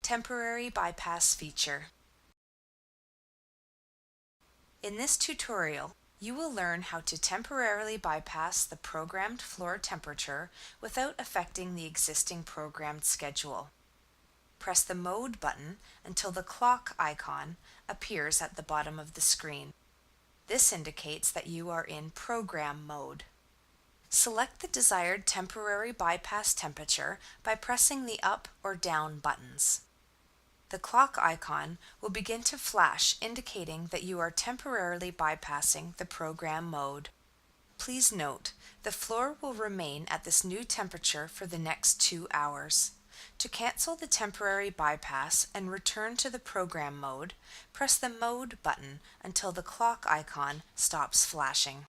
Temporary Bypass Feature. In this tutorial, you will learn how to temporarily bypass the programmed floor temperature without affecting the existing programmed schedule. Press the Mode button until the clock icon appears at the bottom of the screen. This indicates that you are in program mode. Select the desired temporary bypass temperature by pressing the up or down buttons. The clock icon will begin to flash, indicating that you are temporarily bypassing the program mode. Please note, the floor will remain at this new temperature for the next 2 hours. To cancel the temporary bypass and return to the program mode, press the Mode button until the clock icon stops flashing.